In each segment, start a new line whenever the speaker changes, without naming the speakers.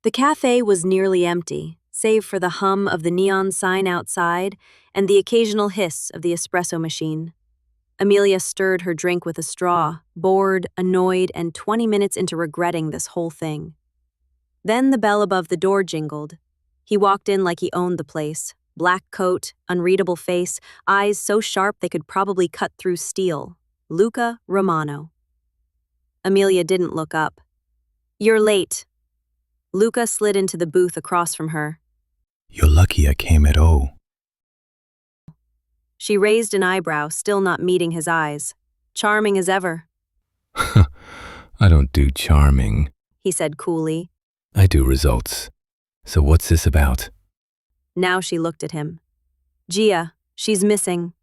The cafe was nearly empty, save for the hum of the neon sign outside and the occasional hiss of the espresso machine. Emilia stirred her drink with a straw, bored, annoyed, and 20 minutes into regretting this whole thing. Then the bell above the door jingled. He walked in like he owned the place. Black coat, unreadable face, eyes so sharp they could probably cut through steel. Luca Romano. Emilia didn't look up. "You're late." Luca slid into the booth across from her.
"You're lucky I came at all."
She raised an eyebrow, still not meeting his eyes. "Charming as ever,"
I don't do charming.
he said coolly.
I do results. So what's this about?
Now she looked at him. "Gia, she's missing."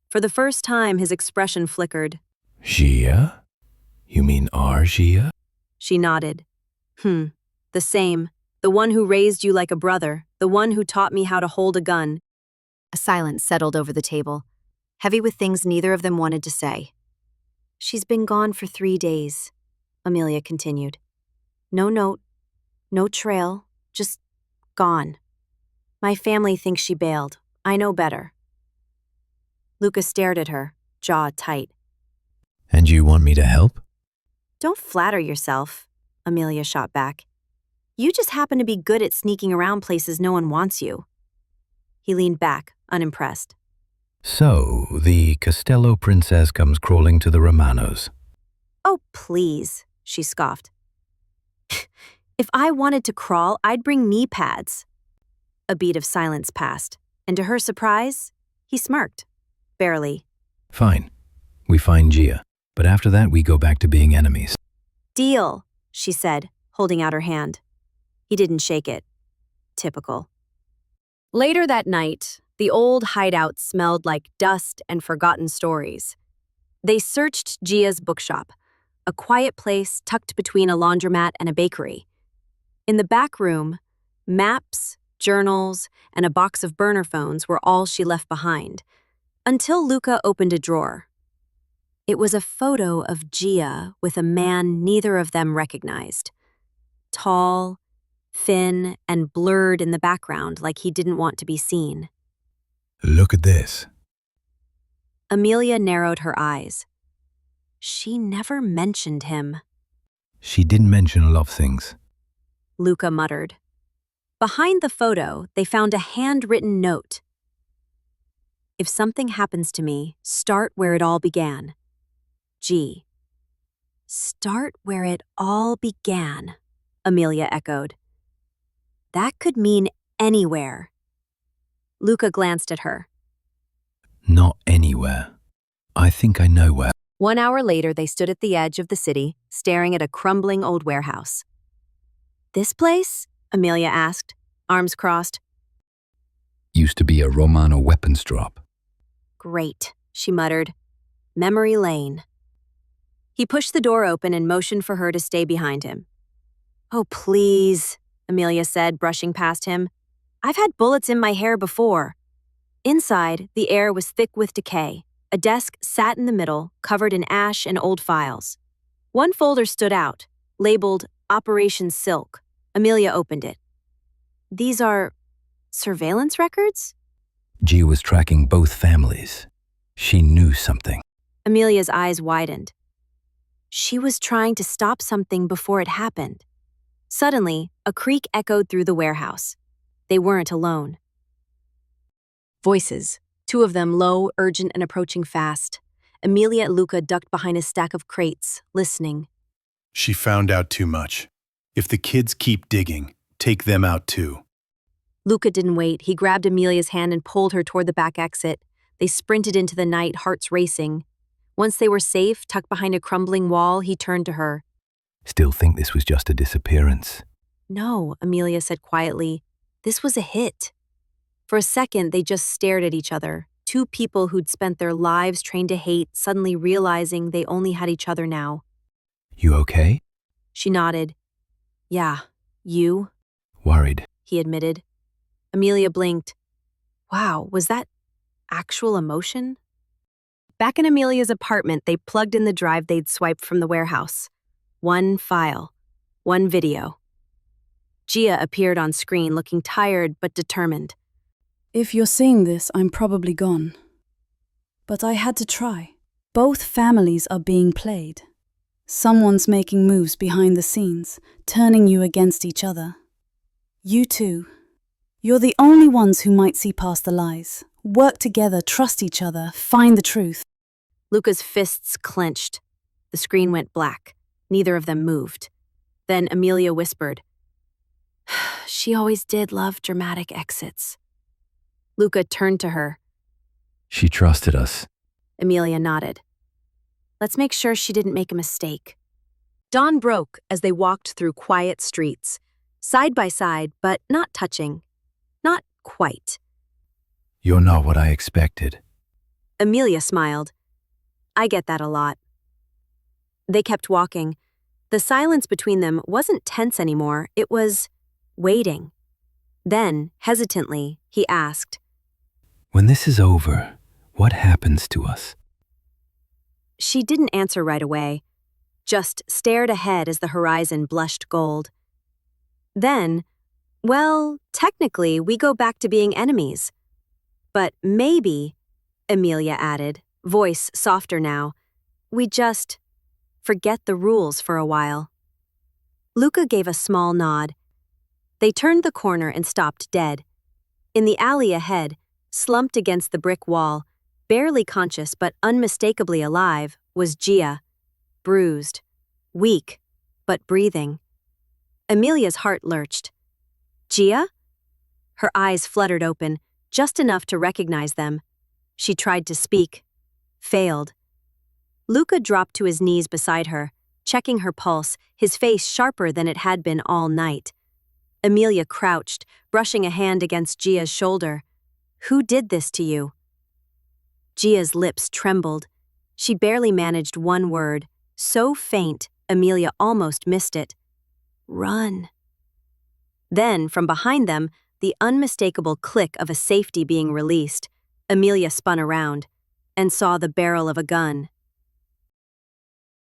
For the first time, his expression flickered.
Gia? You mean our Gia?
She nodded. The same. The one who raised you like a brother. The one who taught me how to hold a gun." A silence settled over the table, heavy with things neither of them wanted to say. "She's been gone for 3 days," Emilia continued. "No note, no trail, just gone. My family thinks she bailed. I know better." Luca stared at her, jaw tight.
And you want me to help?
"Don't flatter yourself," Emilia shot back. "You just happen to be good at sneaking around places no one wants you." He leaned back, unimpressed.
So, the Costello princess comes crawling to the Romanos.
"Oh, please," she scoffed. "If I wanted to crawl, I'd bring knee pads." A beat of silence passed, and to her surprise, he smirked. Barely.
Fine. We find Gia. But after that, we go back to being enemies.
"Deal," she said, holding out her hand. He didn't shake it. Typical. Later that night, the old hideout smelled like dust and forgotten stories. They searched Gia's bookshop, a quiet place tucked between a laundromat and a bakery. In the back room, maps, journals, and a box of burner phones were all she left behind, until Luca opened a drawer. It was a photo of Gia with a man neither of them recognized. Tall, thin, and blurred in the background like he didn't want to be seen.
Look at this.
Emilia narrowed her eyes. She never mentioned him,
She didn't mention a lot of things.
Luca muttered. Behind the photo, they found a handwritten note. "If something happens to me, start where it all began. G." "Start where it all began," Emilia echoed. That could mean anywhere. Luca glanced at her.
Not anywhere. I think I know where.
1 hour later, they stood at the edge of the city, staring at a crumbling old warehouse. "This place?" Emilia asked, arms crossed.
Used to be a Romano weapons drop.
"Great," she muttered. "Memory lane." He pushed the door open and motioned for her to stay behind him. "Oh, please," Emilia said, brushing past him. "I've had bullets in my hair before." Inside, the air was thick with decay. A desk sat in the middle, covered in ash and old files. One folder stood out, labeled Operation Silk. Emilia opened it. "These are surveillance records?"
Gia was tracking both families. She knew something.
Emilia's eyes widened. She was trying to stop something before it happened. Suddenly, a creak echoed through the warehouse. They weren't alone. Voices, 2 of them low, urgent, and approaching fast. Emilia and Luca ducked behind a stack of crates, listening.
"She found out too much. If the kids keep digging, take them out too."
Luca didn't wait. He grabbed Emilia's hand and pulled her toward the back exit. They sprinted into the night, hearts racing. Once they were safe, tucked behind a crumbling wall, he turned to her.
Still think this was just a disappearance?
"No," Emilia said quietly. "This was a hit." For a second, they just stared at each other. 2 people who'd spent their lives trained to hate, suddenly realizing they only had each other now.
You okay?
She nodded. "Yeah, you?"
Worried.
He admitted. Emilia blinked. Wow, was that actual emotion? Back in Emilia's apartment, they plugged in the drive they'd swiped from the warehouse. 1 file. 1 video. Gia appeared on screen looking tired but determined.
If you're seeing this, I'm probably gone. But I had to try. Both families are being played. Someone's making moves behind the scenes, turning you against each other. You too. You're the only ones who might see past the lies. Work together, trust each other, find the truth.
Luca's fists clenched. The screen went black. Neither of them moved. Then Emilia whispered, "She always did love dramatic exits." Luca turned to her.
She trusted us.
Emilia nodded. "Let's make sure she didn't make a mistake." Dawn broke as they walked through quiet streets, side by side, but not touching. Not quite.
You're not what I expected.
Emilia smiled. "I get that a lot." They kept walking. The silence between them wasn't tense anymore, it was waiting. Then, hesitantly, he asked,
When this is over, what happens to us?
She didn't answer right away, just stared ahead as the horizon blushed gold. Then, well, technically, we go back to being enemies. But maybe, Emilia added, voice softer now, we just forget the rules for a while. Luca gave a small nod. They turned the corner and stopped dead. In the alley ahead, slumped against the brick wall, barely conscious but unmistakably alive, was Gia, bruised, weak, but breathing. Emilia's heart lurched. Gia? Her eyes fluttered open, just enough to recognize them. She tried to speak, failed. Luca dropped to his knees beside her, checking her pulse, his face sharper than it had been all night. Emilia crouched, brushing a hand against Gia's shoulder. "Who did this to you?" Gia's lips trembled. She barely managed one word, so faint Emilia almost missed it. "Run." Then, from behind them, the unmistakable click of a safety being released. Emilia spun around and saw the barrel of a gun